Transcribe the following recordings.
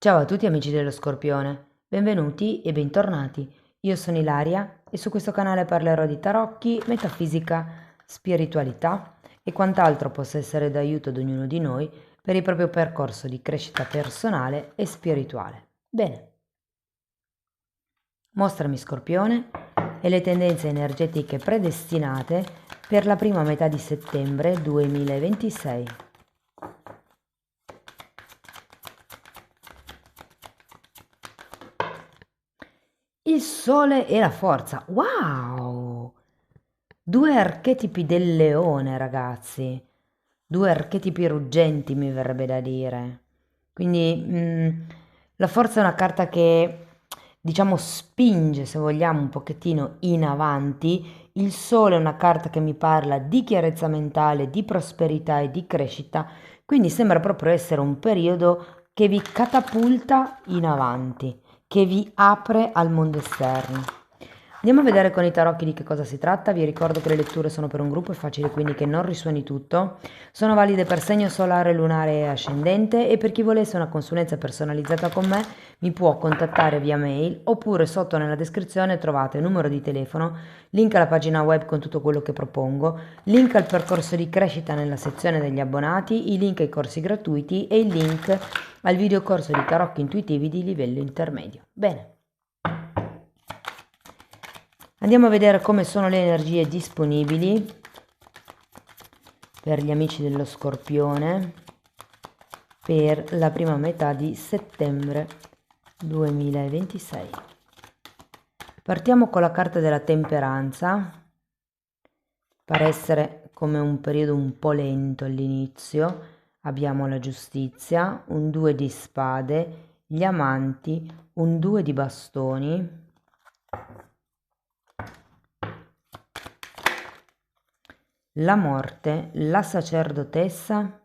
Ciao a tutti amici dello Scorpione, benvenuti e bentornati. Io sono Ilaria e su questo canale parlerò di tarocchi, metafisica, spiritualità e quant'altro possa essere d'aiuto ad ognuno di noi per il proprio percorso di crescita personale e spirituale. Bene, mostrami Scorpione e le tendenze energetiche predestinate per la prima metà di settembre 2026. Il sole e la forza. Wow! Due archetipi del leone, ragazzi. Due archetipi ruggenti, mi verrebbe da dire. Quindi la forza è una carta che, diciamo, spinge, se vogliamo, un pochettino in avanti. Il sole è una carta che mi parla di chiarezza mentale, di prosperità e di crescita. Quindi sembra proprio essere un periodo che vi catapulta in avanti, che vi apre al mondo esterno. Andiamo a vedere con i tarocchi di che cosa si tratta. Vi ricordo che le letture sono per un gruppo, è facile quindi che non risuoni tutto. Sono valide per segno solare, lunare e ascendente e per chi volesse una consulenza personalizzata con me mi può contattare via mail oppure sotto nella descrizione trovate il numero di telefono, link alla pagina web con tutto quello che propongo, link al percorso di crescita nella sezione degli abbonati, i link ai corsi gratuiti e il link al videocorso di tarocchi intuitivi di livello intermedio. Bene. Andiamo a vedere come sono le energie disponibili per gli amici dello Scorpione per la prima metà di settembre 2026. Partiamo con la carta della temperanza. Pare essere come un periodo un po' lento all'inizio. Abbiamo la giustizia, un 2 di spade, gli amanti, un 2 di bastoni, la morte, la sacerdotessa,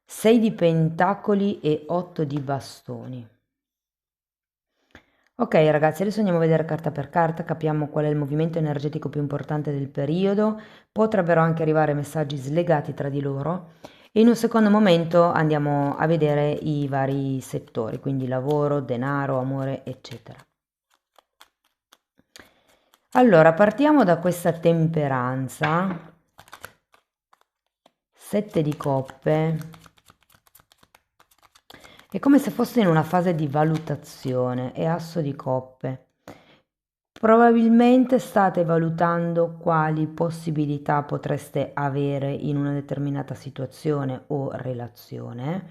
6 di pentacoli e 8 di bastoni. Ok ragazzi, adesso andiamo a vedere carta per carta, capiamo qual è il movimento energetico più importante del periodo, potrebbero anche arrivare messaggi slegati tra di loro e in un secondo momento andiamo a vedere i vari settori, quindi lavoro, denaro, amore, eccetera. Allora, partiamo da questa temperanza, 7 di coppe, è come se fosse in una fase di valutazione, e asso di coppe. Probabilmente state valutando quali possibilità potreste avere in una determinata situazione o relazione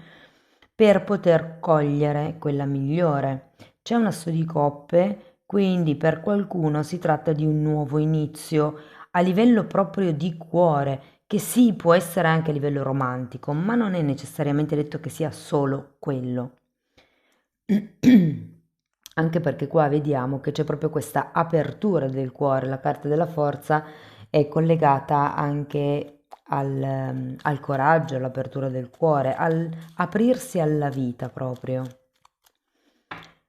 per poter cogliere quella migliore. C'è un asso di coppe, quindi per qualcuno si tratta di un nuovo inizio a livello proprio di cuore, che sì, può essere anche a livello romantico, ma non è necessariamente detto che sia solo quello. Anche perché qua vediamo che c'è proprio questa apertura del cuore, la carta della forza è collegata anche al coraggio, all'apertura del cuore, al aprirsi alla vita proprio.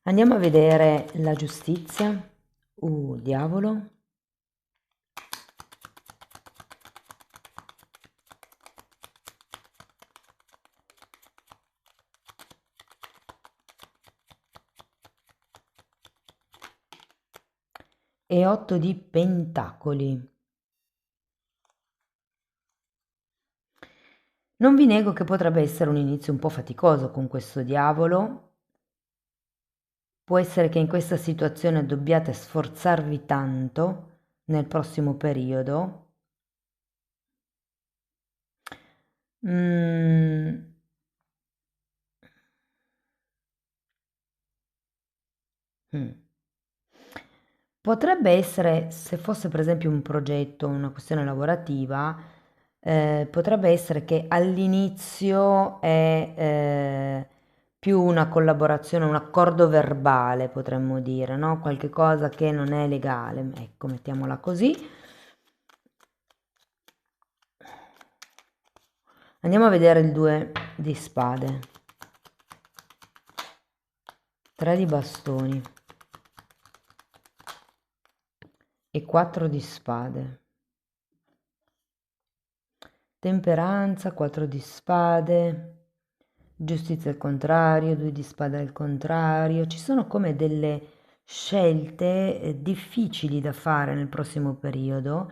Andiamo a vedere la giustizia. Diavolo. E 8 di pentacoli. Non vi nego che potrebbe essere un inizio un po' faticoso con questo diavolo. Può essere che in questa situazione dobbiate sforzarvi tanto nel prossimo periodo. Mm. Mm. Potrebbe essere, se fosse per esempio un progetto, una questione lavorativa, potrebbe essere che all'inizio è più una collaborazione, un accordo verbale, potremmo dire, no? Qualche cosa che non è legale, ecco, mettiamola così. Andiamo a vedere il 2 di spade, 3 di bastoni e 4 di spade. temperanza, 4 di spade, giustizia al contrario, 2 di spade al contrario. Ci sono come delle scelte difficili da fare nel prossimo periodo.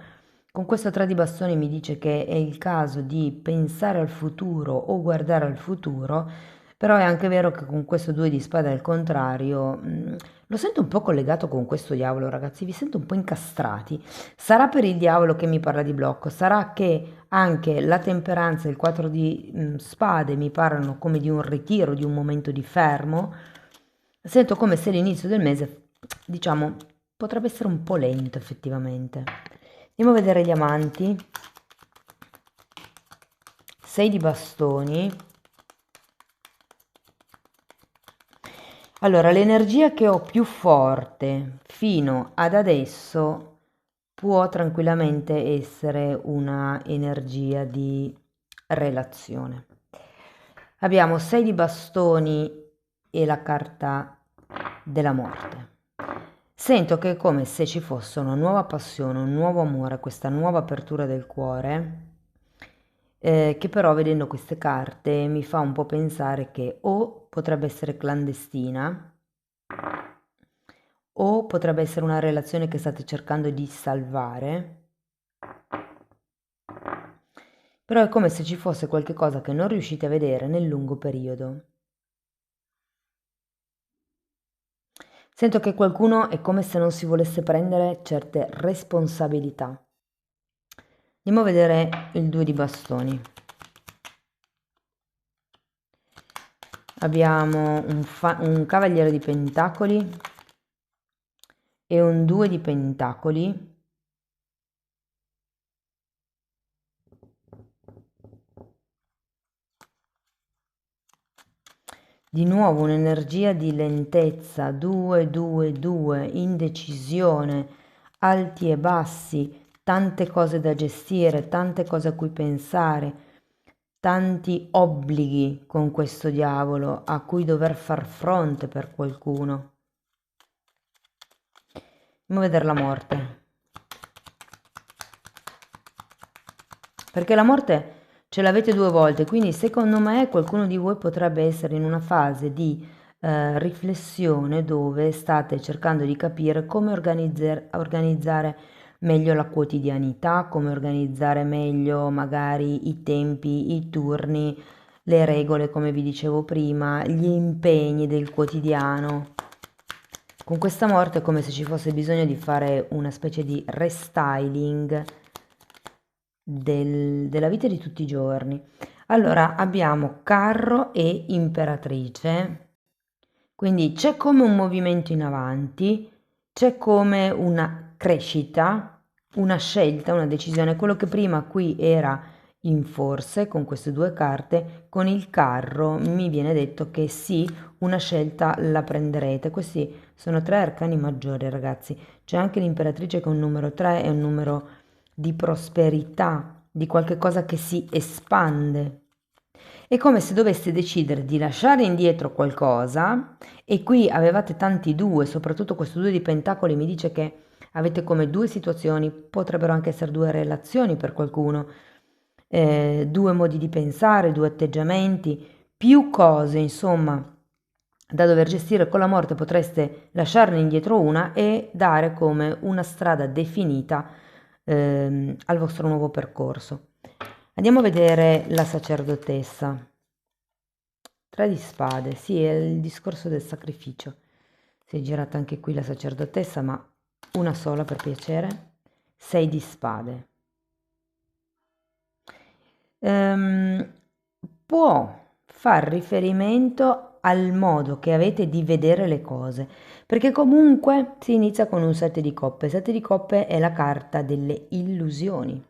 Con questo 3 di bastoni mi dice che è il caso di pensare al futuro o guardare al futuro, però è anche vero che con questo 2 di spade al contrario, lo sento un po' collegato con questo diavolo, ragazzi, vi sento un po' incastrati. Sarà per il diavolo che mi parla di blocco, sarà che anche la temperanza e il 4 di spade mi parlano come di un ritiro, di un momento di fermo. Sento come se l'inizio del mese, diciamo, potrebbe essere un po' lento effettivamente. Andiamo a vedere gli amanti. 6 di bastoni. Allora, l'energia che ho più forte fino ad adesso può tranquillamente essere una energia di relazione. Abbiamo 6 di bastoni e la carta della morte. Sento che è come se ci fosse una nuova passione, un nuovo amore, questa nuova apertura del cuore, che però vedendo queste carte mi fa un po' pensare che o potrebbe essere clandestina o potrebbe essere una relazione che state cercando di salvare, però è come se ci fosse qualche cosa che non riuscite a vedere nel lungo periodo. Sento che qualcuno è come se non si volesse prendere certe responsabilità. Andiamo a vedere il 2 di bastoni. Abbiamo un cavaliere di pentacoli e un 2 di pentacoli. Di nuovo un'energia di lentezza, 2, 2, 2, indecisione, alti e bassi, tante cose da gestire, tante cose a cui pensare, tanti obblighi con questo diavolo a cui dover far fronte per qualcuno. Andiamo a vedere la morte. Perché la morte ce l'avete 2 volte, quindi secondo me qualcuno di voi potrebbe essere in una fase di riflessione dove state cercando di capire come organizzare meglio la quotidianità, come organizzare meglio magari i tempi, i turni, le regole, come vi dicevo prima, gli impegni del quotidiano. Con questa morte è come se ci fosse bisogno di fare una specie di restyling della vita di tutti i giorni. Allora abbiamo carro e imperatrice, quindi c'è come un movimento in avanti, c'è come una crescita, una scelta, una decisione, quello che prima qui era in forse con queste 2 carte, con il carro mi viene detto che sì, una scelta la prenderete. Questi sono 3 arcani maggiori, ragazzi. C'è anche l'imperatrice che è un numero 3, è un numero di prosperità, di qualche cosa che si espande. È come se doveste decidere di lasciare indietro qualcosa e qui avevate tanti 2, soprattutto questo 2 di pentacoli mi dice che avete come 2 situazioni, potrebbero anche essere 2 relazioni per qualcuno, 2 modi di pensare, 2 atteggiamenti, più cose, insomma, da dover gestire. Con la morte potreste lasciarne indietro una e dare come una strada definita al vostro nuovo percorso. Andiamo a vedere la sacerdotessa. 3 di spade, sì, è il discorso del sacrificio. Si è girata anche qui la sacerdotessa, ma una sola per piacere. 6 di spade. Può far riferimento al modo che avete di vedere le cose, perché comunque si inizia con un 7 di coppe. 7 di coppe è la carta delle illusioni,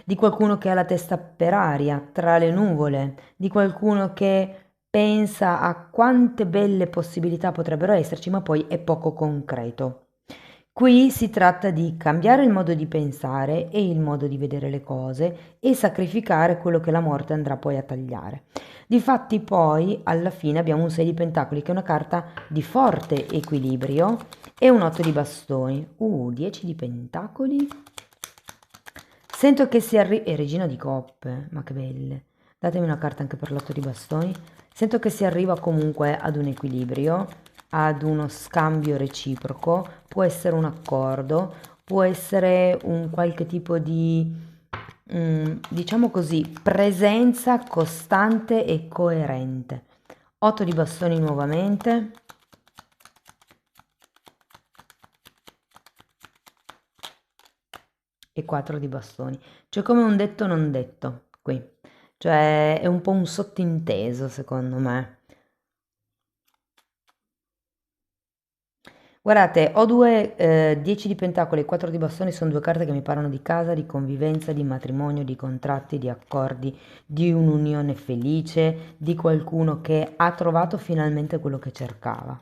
di qualcuno che ha la testa per aria, tra le nuvole, di qualcuno che pensa a quante belle possibilità potrebbero esserci, ma poi è poco concreto. Qui si tratta di cambiare il modo di pensare e il modo di vedere le cose e sacrificare quello che la morte andrà poi a tagliare. Difatti poi alla fine abbiamo un 6 di pentacoli che è una carta di forte equilibrio e un 8 di bastoni. 10 di pentacoli, Sento che si arriva... E regina di coppe, ma che belle. Datemi una carta anche per l'otto di bastoni. Sento che si arriva comunque ad un equilibrio, ad uno scambio reciproco. Può essere un accordo, può essere un qualche tipo di, diciamo così, presenza costante e coerente. 8 di bastoni nuovamente. E 4 di bastoni. C'è come un detto non detto qui, cioè è un po' un sottinteso secondo me. Guardate, ho due 10 di pentacoli e 4 di bastoni, sono due carte che mi parlano di casa, di convivenza, di matrimonio, di contratti, di accordi, di un'unione felice, di qualcuno che ha trovato finalmente quello che cercava.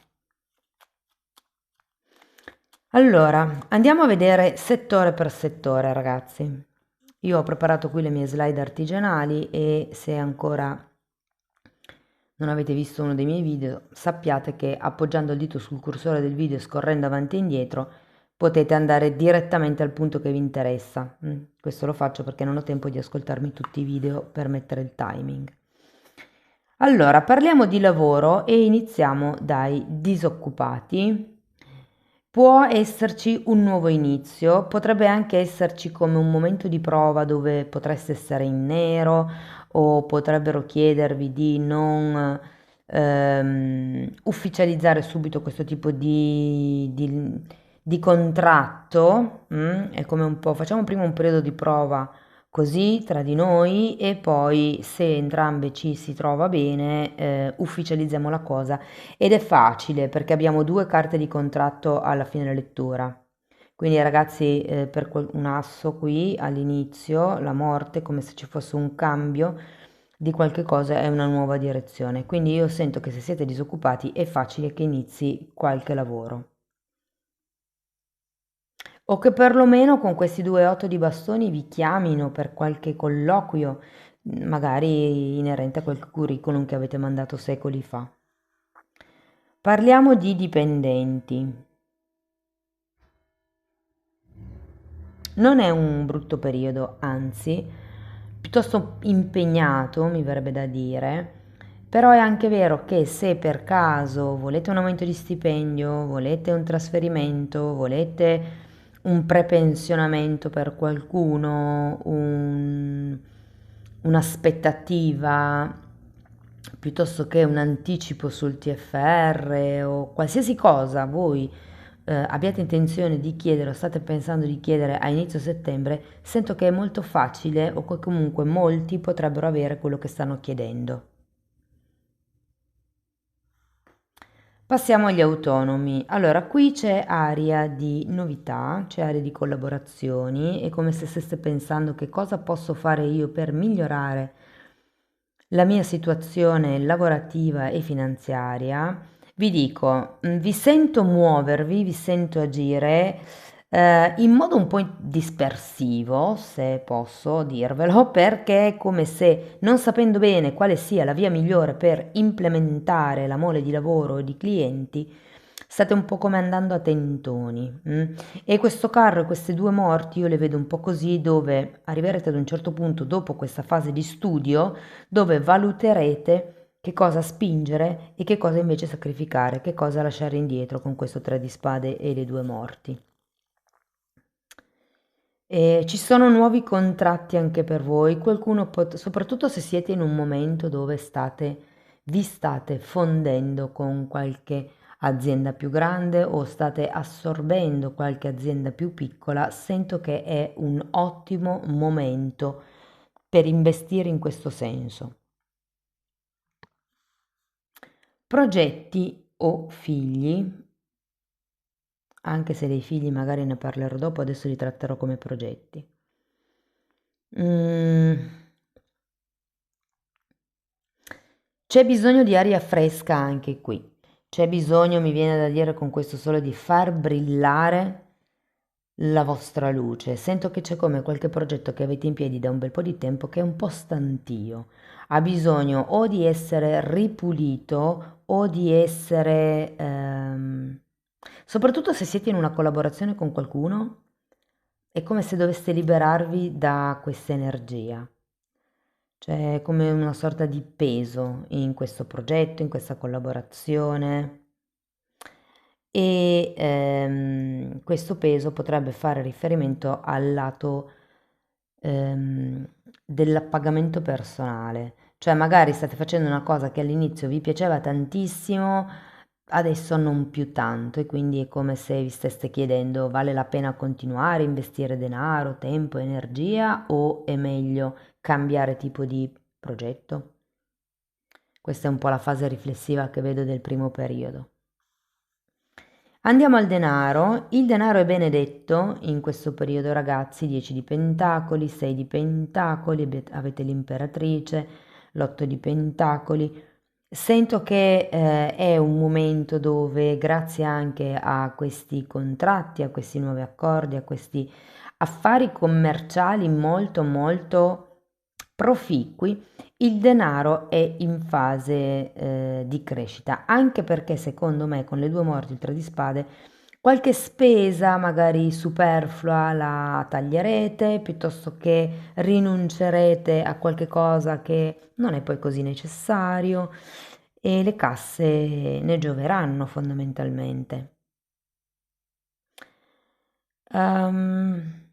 Allora, andiamo a vedere settore per settore, ragazzi. Io ho preparato qui le mie slide artigianali e se ancora non avete visto uno dei miei video, sappiate che appoggiando il dito sul cursore del video e scorrendo avanti e indietro potete andare direttamente al punto che vi interessa. Questo lo faccio perché non ho tempo di ascoltarmi tutti i video per mettere il timing. Allora, parliamo di lavoro e iniziamo dai disoccupati. Può esserci un nuovo inizio, potrebbe anche esserci come un momento di prova dove potreste essere in nero o potrebbero chiedervi di non ufficializzare subito questo tipo di contratto. È come un po', facciamo prima un periodo di prova così tra di noi e poi se entrambe ci si trova bene ufficializziamo la cosa ed è facile perché abbiamo due carte di contratto alla fine lettura. Quindi ragazzi, per un asso qui all'inizio, la morte, come se ci fosse un cambio di qualche cosa, è una nuova direzione. Quindi io sento che se siete disoccupati è facile che inizi qualche lavoro. O che perlomeno con questi due otto di bastoni vi chiamino per qualche colloquio, magari inerente a quel curriculum che avete mandato secoli fa. Parliamo di dipendenti. Non è un brutto periodo, anzi, piuttosto impegnato, mi verrebbe da dire, però è anche vero che se per caso volete un aumento di stipendio, volete un trasferimento, volete un prepensionamento per qualcuno, un'aspettativa, piuttosto che un anticipo sul TFR o qualsiasi cosa voi abbiate intenzione di chiedere o state pensando di chiedere a inizio settembre, sento che è molto facile o che comunque molti potrebbero avere quello che stanno chiedendo. Passiamo agli autonomi. Allora, qui c'è aria di novità, c'è aria di collaborazioni, è come se stesse pensando che cosa posso fare io per migliorare la mia situazione lavorativa e finanziaria. Vi dico, vi sento muovervi, vi sento agire in modo un po' dispersivo, se posso dirvelo, perché è come se non sapendo bene quale sia la via migliore per implementare la mole di lavoro e di clienti, state un po' come andando a tentoni. E questo carro e queste due morti io le vedo un po' così, dove arriverete ad un certo punto dopo questa fase di studio dove valuterete che cosa spingere e che cosa invece sacrificare, che cosa lasciare indietro con questo tre di spade e le due morti. E ci sono nuovi contratti anche per voi, qualcuno soprattutto se siete in un momento dove vi state fondendo con qualche azienda più grande o state assorbendo qualche azienda più piccola, sento che è un ottimo momento per investire in questo senso. Progetti o figli, anche se dei figli magari ne parlerò dopo, adesso li tratterò come progetti. C'è bisogno di aria fresca anche qui. C'è bisogno, mi viene da dire con questo sole, di far brillare la vostra luce. Sento che c'è come qualche progetto che avete in piedi da un bel po' di tempo che è un po' stantio. Ha bisogno o di essere ripulito o di essere, soprattutto se siete in una collaborazione con qualcuno, è come se doveste liberarvi da questa energia. C'è come una sorta di peso in questo progetto, in questa collaborazione e questo peso potrebbe fare riferimento al lato dell'appagamento personale, cioè magari state facendo una cosa che all'inizio vi piaceva tantissimo, adesso non più tanto e quindi è come se vi steste chiedendo vale la pena continuare a investire denaro, tempo, energia o è meglio cambiare tipo di progetto? Questa è un po' la fase riflessiva che vedo del primo periodo. Andiamo al denaro. Il denaro è benedetto in questo periodo, ragazzi. 10 di pentacoli, 6 di pentacoli, avete l'imperatrice, l'8 di pentacoli. Sento che è un momento dove, grazie anche a questi contratti, a questi nuovi accordi, a questi affari commerciali molto molto proficui, il denaro è in fase di crescita, anche perché secondo me con le due morti, il tre di spade, qualche spesa magari superflua la taglierete, piuttosto che rinuncerete a qualche cosa che non è poi così necessario e le casse ne gioveranno fondamentalmente. Ehm,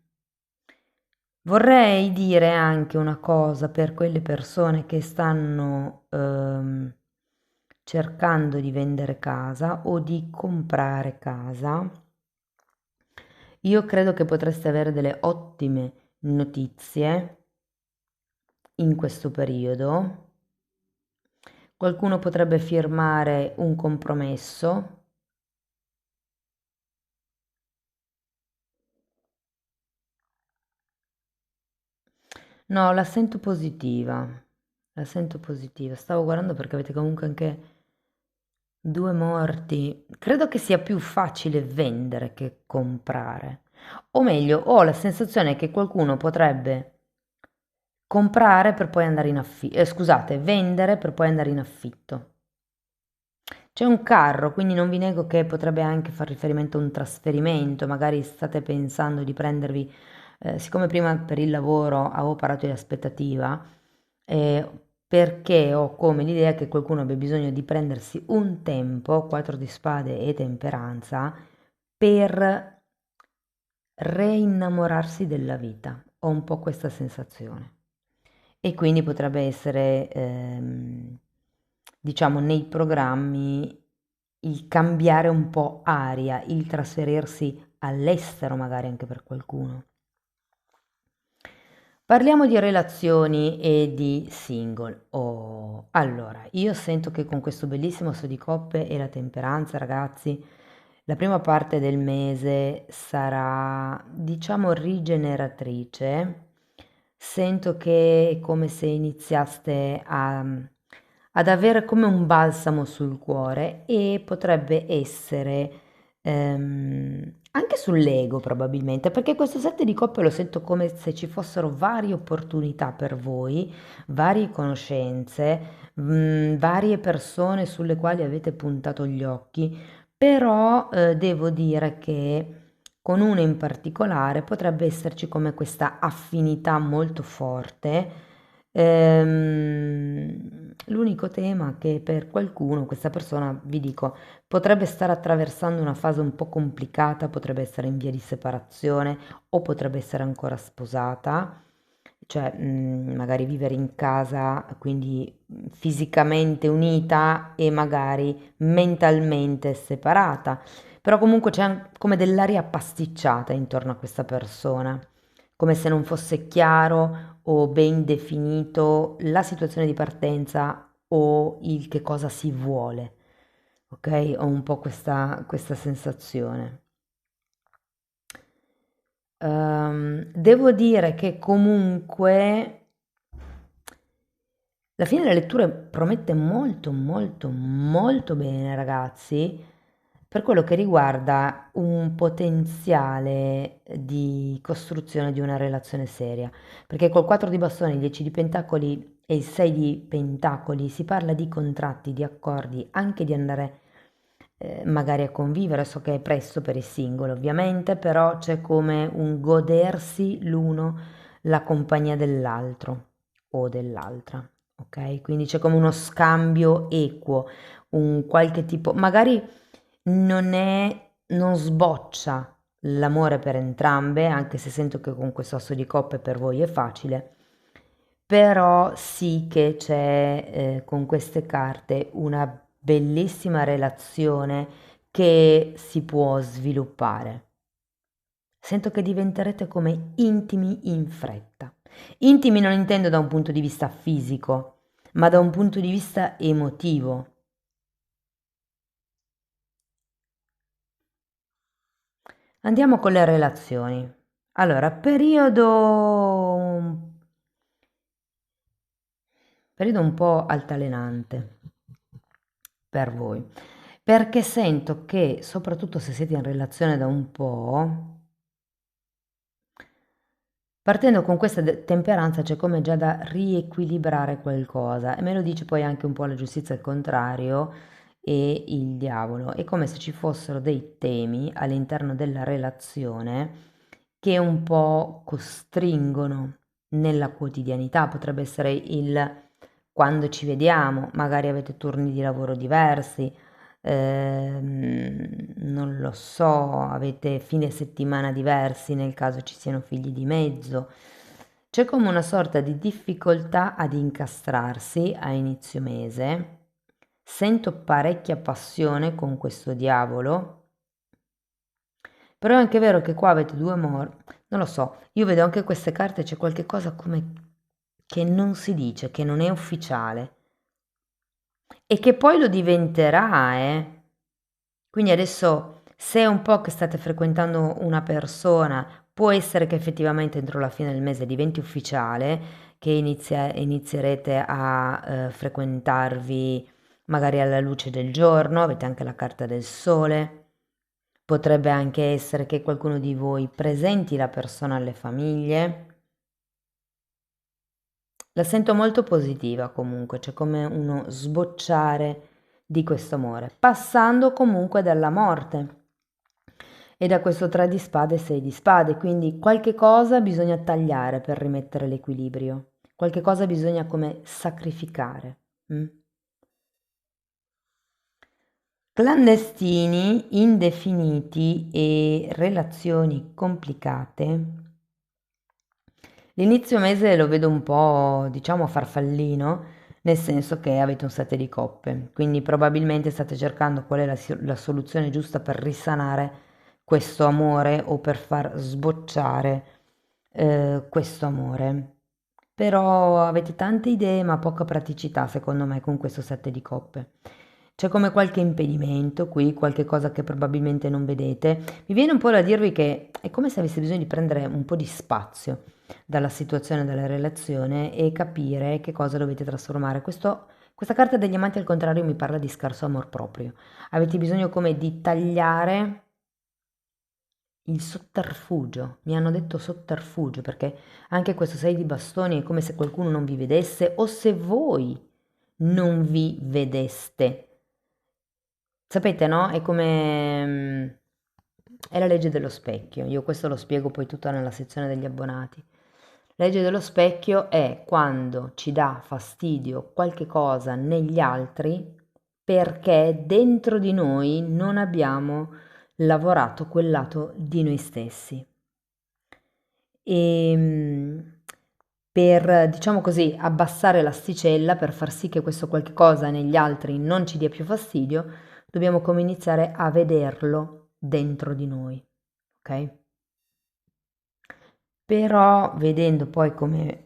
Vorrei dire anche una cosa per quelle persone che stanno cercando di vendere casa o di comprare casa. Io credo che potreste avere delle ottime notizie in questo periodo. Qualcuno potrebbe firmare un compromesso. No, la sento positiva. La sento positiva. Stavo guardando perché avete comunque anche due morti. Credo che sia più facile vendere che comprare. O meglio, ho la sensazione che qualcuno potrebbe comprare per poi andare in affitto. Scusate, vendere per poi andare in affitto. C'è un carro, quindi non vi nego che potrebbe anche far riferimento a un trasferimento, magari state pensando di prendervi, siccome prima per il lavoro avevo parlato di aspettativa, eh, perché ho come l'idea che qualcuno abbia bisogno di prendersi un tempo, quattro di spade e temperanza, per reinnamorarsi della vita. Ho un po' questa sensazione. E quindi potrebbe essere, diciamo, nei programmi il cambiare un po' aria, il trasferirsi all'estero magari anche per qualcuno. Parliamo di relazioni e di single. Oh, allora, io sento che con questo bellissimo asso di coppe e la temperanza, ragazzi, la prima parte del mese sarà, diciamo, rigeneratrice. Sento che è come se iniziaste ad avere come un balsamo sul cuore e potrebbe essere anche sull'ego probabilmente, perché questo sette di coppe lo sento come se ci fossero varie opportunità per voi, varie conoscenze, varie persone sulle quali avete puntato gli occhi, però devo dire che con una in particolare potrebbe esserci come questa affinità molto forte. L'unico tema che per qualcuno, questa persona, vi dico, potrebbe stare attraversando una fase un po' complicata, potrebbe essere in via di separazione o potrebbe essere ancora sposata, cioè magari vivere in casa, quindi fisicamente unita e magari mentalmente separata. Però comunque c'è come dell'aria pasticciata intorno a questa persona, come se non fosse chiaro o ben definito la situazione di partenza o il che cosa si vuole. Ok? Ho un po' questa sensazione. Devo dire che comunque la fine della lettura promette molto, molto, molto bene, ragazzi, per quello che riguarda un potenziale di costruzione di una relazione seria. Perché col 4 di bastoni, il 10 di pentacoli e il 6 di pentacoli si parla di contratti, di accordi, anche di andare magari a convivere, so che è presto per il singolo ovviamente, però c'è come un godersi l'uno la compagnia dell'altro o dell'altra, ok? Quindi c'è come uno scambio equo, un qualche tipo, magari non sboccia l'amore per entrambe, anche se sento che con questo asso di coppe per voi è facile, però sì che c'è con queste carte una bellissima relazione che si può sviluppare. Sento che diventerete come intimi in fretta. Intimi non intendo da un punto di vista fisico, ma da un punto di vista emotivo. Andiamo con le relazioni. Allora, periodo un po' altalenante per voi, perché sento che, soprattutto se siete in relazione da un po', partendo con questa temperanza c'è come già da riequilibrare qualcosa e me lo dice poi anche un po' la giustizia al contrario e il diavolo. È come se ci fossero dei temi all'interno della relazione che un po' costringono nella quotidianità. Potrebbe essere il quando ci vediamo, magari avete turni di lavoro diversi, non lo so, avete fine settimana diversi nel caso ci siano figli di mezzo. C'è come una sorta di difficoltà ad incastrarsi a inizio mese. Sento parecchia passione con questo diavolo, però è anche vero che qua avete due amori. Non lo so, io vedo anche queste carte, c'è qualche cosa come che non si dice, che non è ufficiale e che poi lo diventerà, eh. Quindi adesso, se è un po' che state frequentando una persona, può essere che effettivamente entro la fine del mese diventi ufficiale, che inizierete a frequentarvi magari alla luce del giorno, avete anche la carta del sole. Potrebbe anche essere che qualcuno di voi presenti la persona alle famiglie. La sento molto positiva comunque, c'è come uno sbocciare di questo amore, passando comunque dalla morte e da questo 3 di spade e 6 di spade, quindi qualche cosa bisogna tagliare per rimettere l'equilibrio, qualche cosa bisogna come sacrificare. Mm? Clandestini, indefiniti e relazioni complicate. L'inizio mese lo vedo un po', diciamo, farfallino, nel senso che avete un 7 di coppe, quindi probabilmente state cercando qual è la soluzione giusta per risanare questo amore o per far sbocciare questo amore. Però avete tante idee ma poca praticità, secondo me, con questo 7 di coppe. C'è come qualche impedimento qui, qualche cosa che probabilmente non vedete. Mi viene un po' da dirvi che è come se aveste bisogno di prendere un po' di spazio dalla situazione della relazione e capire che cosa dovete trasformare. Questa carta degli amanti al contrario mi parla di scarso amor proprio. Avete bisogno come di tagliare il sotterfugio. Mi hanno detto sotterfugio perché anche questo 6 di bastoni è come se qualcuno non vi vedesse o se voi non vi vedeste. Sapete, no? È come... è la legge dello specchio. Io questo lo spiego poi tutto nella sezione degli abbonati. La legge dello specchio è quando ci dà fastidio qualche cosa negli altri perché dentro di noi non abbiamo lavorato quel lato di noi stessi. E per, diciamo così, abbassare l'asticella, per far sì che questo qualche cosa negli altri non ci dia più fastidio, dobbiamo come iniziare a vederlo dentro di noi, ok? Però vedendo poi come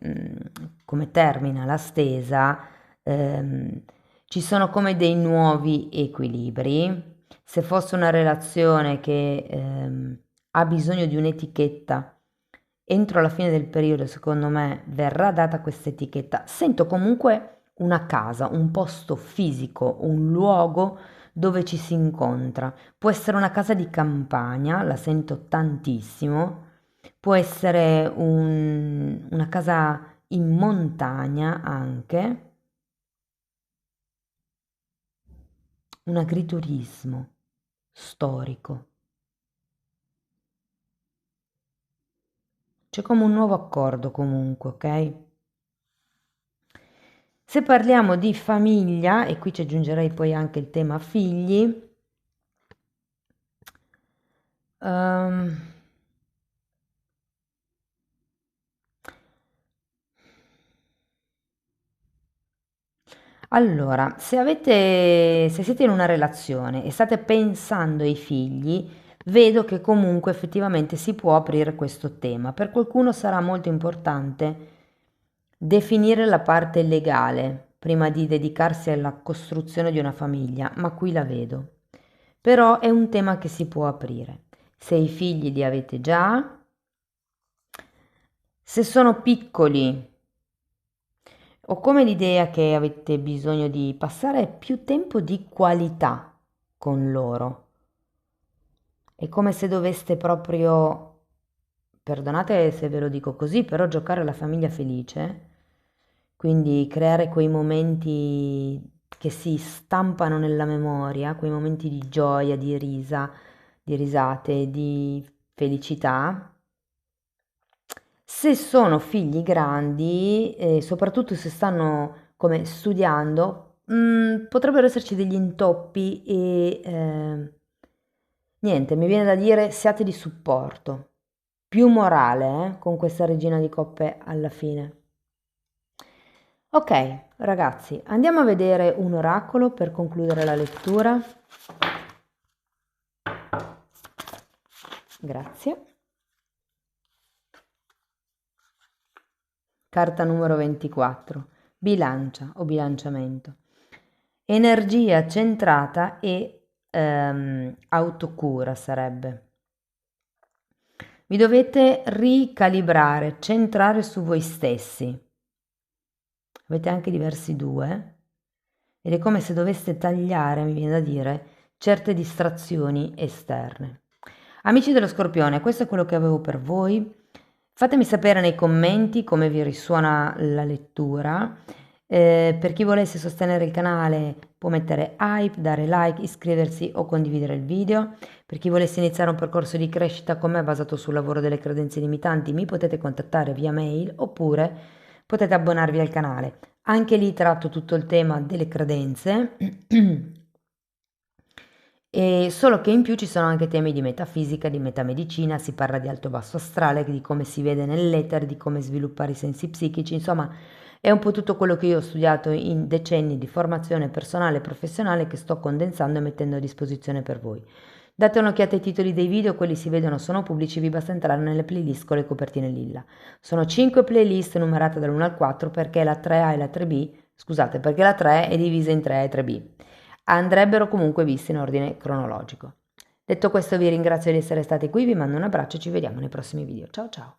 termina la stesa, ehm, ci sono come dei nuovi equilibri. Se fosse una relazione che ha bisogno di un'etichetta, entro la fine del periodo, secondo me, verrà data questa etichetta. Sento comunque una casa, un posto fisico, un luogo dove ci si incontra. Può essere una casa di campagna, la sento tantissimo, può essere una casa in montagna anche, un agriturismo. storico. C'è come un nuovo accordo comunque, ok? Se parliamo di famiglia, e qui ci aggiungerei poi anche il tema figli, ehm, allora, se siete in una relazione e state pensando ai figli, vedo che comunque effettivamente si può aprire questo tema. Per qualcuno sarà molto importante definire la parte legale prima di dedicarsi alla costruzione di una famiglia, ma qui la vedo. Però è un tema che si può aprire. Se i figli li avete già, se sono piccoli, ho come l'idea che avete bisogno di passare più tempo di qualità con loro. È come se doveste proprio, perdonate se ve lo dico così, però giocare alla famiglia felice, quindi creare quei momenti che si stampano nella memoria, quei momenti di gioia, di risa, di risate, di felicità. Se sono figli grandi, soprattutto se stanno come studiando, potrebbero esserci degli intoppi e niente, mi viene da dire siate di supporto, più morale, con questa regina di coppe alla fine. Ok, ragazzi, andiamo a vedere un oracolo per concludere la lettura. Grazie. Carta numero 24. Bilancia o bilanciamento. Energia centrata e autocura sarebbe. Vi dovete ricalibrare, centrare su voi stessi. Avete anche diversi due ed è come se doveste tagliare, mi viene da dire, certe distrazioni esterne. Amici dello Scorpione, questo è quello che avevo per voi. Fatemi sapere nei commenti come vi risuona la lettura. Per chi volesse sostenere il canale può mettere hype, dare like, iscriversi o condividere il video. Per chi volesse iniziare un percorso di crescita con me basato sul lavoro delle credenze limitanti, mi potete contattare via mail oppure potete abbonarvi al canale. Anche lì tratto tutto il tema delle credenze. E solo che in più ci sono anche temi di metafisica, di metamedicina, si parla di alto basso astrale, di come si vede nell'etere, di come sviluppare i sensi psichici, insomma è un po' tutto quello che io ho studiato in decenni di formazione personale e professionale che sto condensando e mettendo a disposizione per voi. Date un'occhiata ai titoli dei video, quelli si vedono, sono pubblici, vi basta entrare nelle playlist con le copertine lilla. Sono 5 playlist numerate dall'1 al 4 perché la 3A e la 3B, scusate, perché la 3 è divisa in 3A e 3B. Andrebbero comunque viste in ordine cronologico. Detto questo vi ringrazio di essere stati qui, vi mando un abbraccio e ci vediamo nei prossimi video. Ciao ciao!